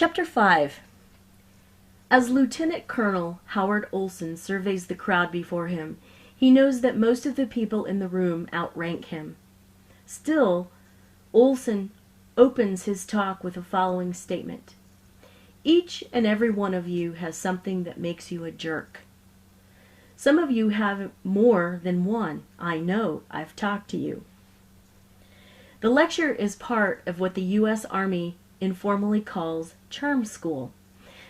Chapter 5. As Lieutenant Colonel Howard Olson surveys the crowd before him, he knows that most of the people in the room outrank him. Still, Olson opens his talk with the following statement. Each and every one of you has something that makes you a jerk. Some of you have more than one. I know. I've talked to you. The lecture is part of what the U.S. Army informally calls Charm School,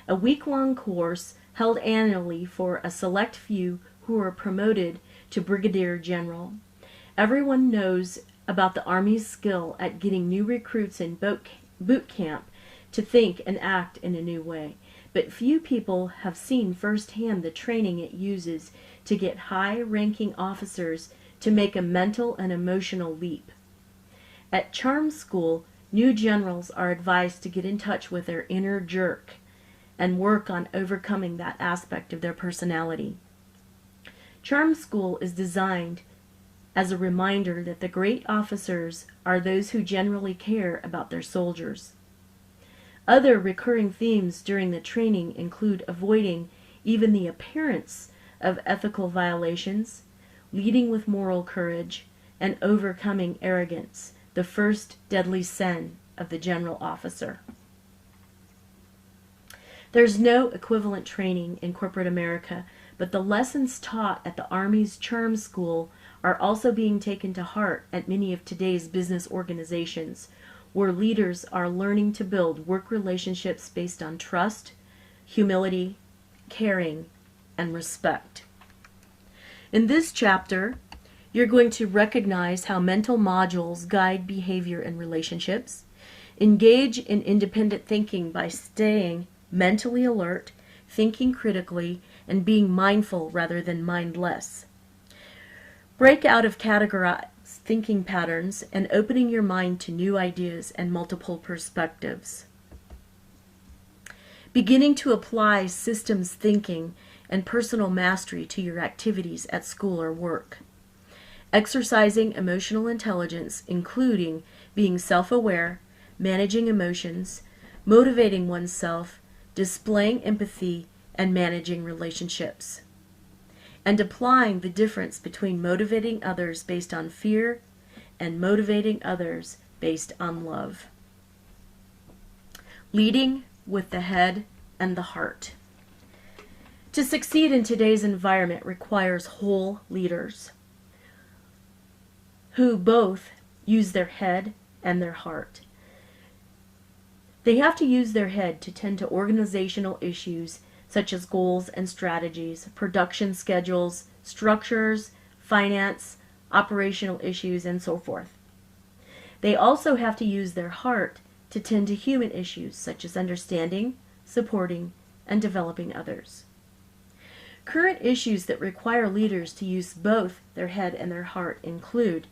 a week-long course held annually for a select few who are promoted to Brigadier General. Everyone knows about the Army's skill at getting new recruits in boot camp to think and act in a new way, but few people have seen firsthand the training it uses to get high-ranking officers to make a mental and emotional leap. At Charm School, new generals are advised to get in touch with their inner jerk and work on overcoming that aspect of their personality. Charm School is designed as a reminder that the great officers are those who generally care about their soldiers. Other recurring themes during the training include avoiding even the appearance of ethical violations, leading with moral courage, and overcoming arrogance, the first deadly sin of the general officer. There's no equivalent training in corporate America, but the lessons taught at the Army's Charm School are also being taken to heart at many of today's business organizations, where leaders are learning to build work relationships based on trust, humility, caring, and respect. In this chapter, you're going to recognize how mental modules guide behavior in relationships, engage in independent thinking by staying mentally alert, thinking critically, and being mindful rather than mindless. Break out of categorized thinking patterns and opening your mind to new ideas and multiple perspectives. Beginning to apply systems thinking and personal mastery to your activities at school or work. Exercising emotional intelligence, including being self-aware, managing emotions, motivating oneself, displaying empathy, and managing relationships. And applying the difference between motivating others based on fear and motivating others based on love. Leading with the head and the heart. To succeed in today's environment requires whole leaders who both use their head and their heart. They have to use their head to tend to organizational issues such as goals and strategies, production schedules, structures, finance, operational issues, and so forth. They also have to use their heart to tend to human issues such as understanding, supporting, and developing others. Current issues that require leaders to use both their head and their heart include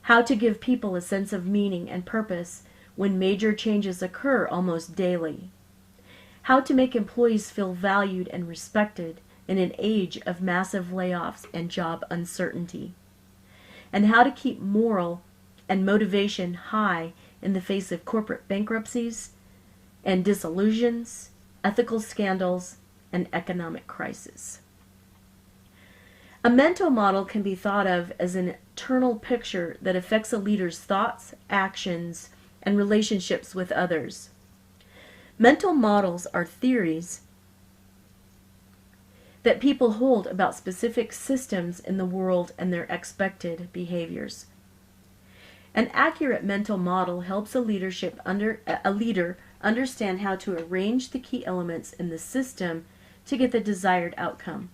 how to give people a sense of meaning and purpose when major changes occur almost daily, how to make employees feel valued and respected in an age of massive layoffs and job uncertainty, and how to keep moral and motivation high in the face of corporate bankruptcies and disillusions, ethical scandals, and economic crisis. A mental model can be thought of as an internal picture that affects a leader's thoughts, actions, and relationships with others. Mental models are theories that people hold about specific systems in the world and their expected behaviors. An accurate mental model helps a leader understand how to arrange the key elements in the system to get the desired outcome.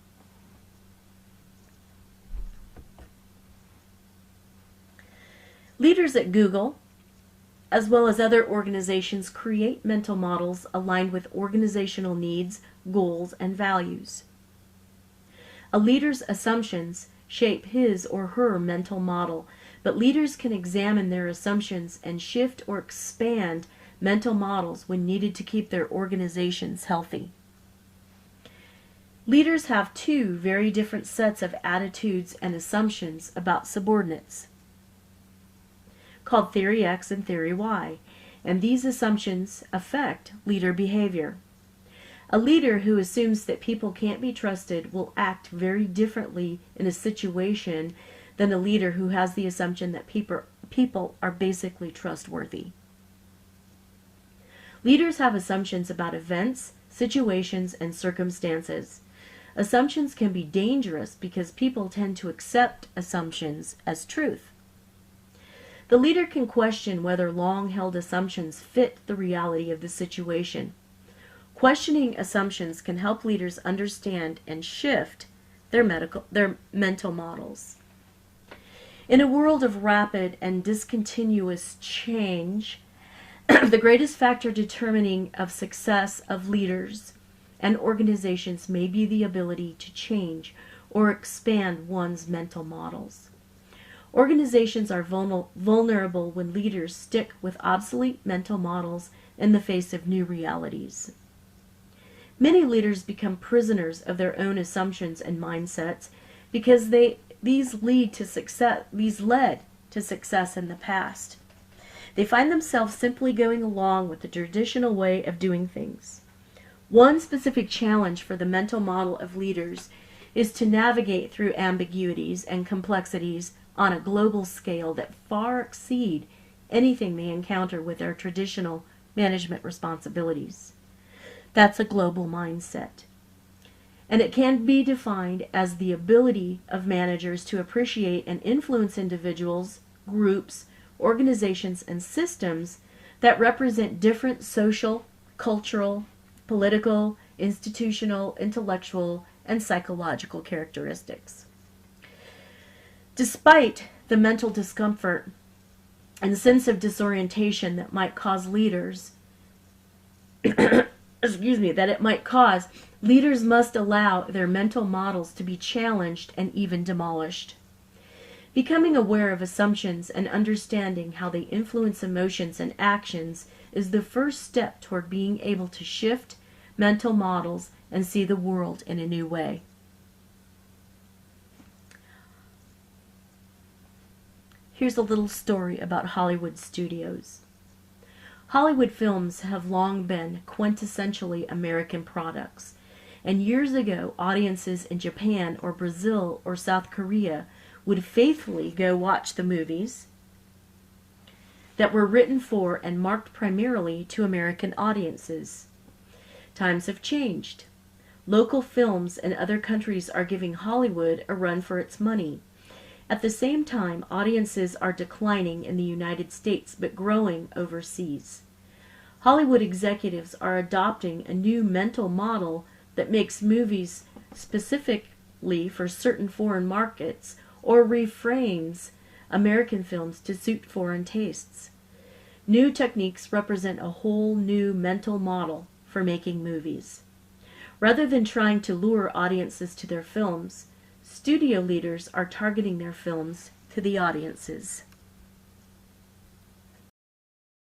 Leaders at Google, as well as other organizations, create mental models aligned with organizational needs, goals, and values. A leader's assumptions shape his or her mental model, but leaders can examine their assumptions and shift or expand mental models when needed to keep their organizations healthy. Leaders have two very different sets of attitudes and assumptions about subordinates, called Theory X and Theory Y. and these assumptions affect leader behavior. A leader who assumes that people can't be trusted will act very differently in a situation than a leader who has the assumption that people are basically trustworthy. Leaders have assumptions about events, situations, and circumstances. Assumptions can be dangerous because people tend to accept assumptions as truth. The leader can question whether long-held assumptions fit the reality of the situation. Questioning assumptions can help leaders understand and shift their mental models. In a world of rapid and discontinuous change, the greatest factor determining the success of leaders and organizations may be the ability to change or expand one's mental models. Organizations are vulnerable when leaders stick with obsolete mental models in the face of new realities. Many leaders become prisoners of their own assumptions and mindsets because these led to success in the past. They find themselves simply going along with the traditional way of doing things. One specific challenge for the mental model of leaders is to navigate through ambiguities and complexities on a global scale that far exceed anything they encounter with their traditional management responsibilities. That's a global mindset. And it can be defined as the ability of managers to appreciate and influence individuals, groups, organizations, and systems that represent different social, cultural, political, institutional, intellectual, and psychological characteristics. Despite the mental discomfort and sense of disorientation that might cause leaders, leaders must allow their mental models to be challenged and even demolished. Becoming aware of assumptions and understanding how they influence emotions and actions is the first step toward being able to shift mental models and see the world in a new way. Here's a little story about Hollywood studios. Hollywood films have long been quintessentially American products, and years ago audiences in Japan or Brazil or South Korea would faithfully go watch the movies that were written for and marked primarily to American audiences. Times have changed. Local films in other countries are giving Hollywood a run for its money. At the same time, audiences are declining in the United States but growing overseas. Hollywood executives are adopting a new mental model that makes movies specifically for certain foreign markets or reframes American films to suit foreign tastes. New techniques represent a whole new mental model for making movies. Rather than trying to lure audiences to their films, studio leaders are targeting their films to the audiences.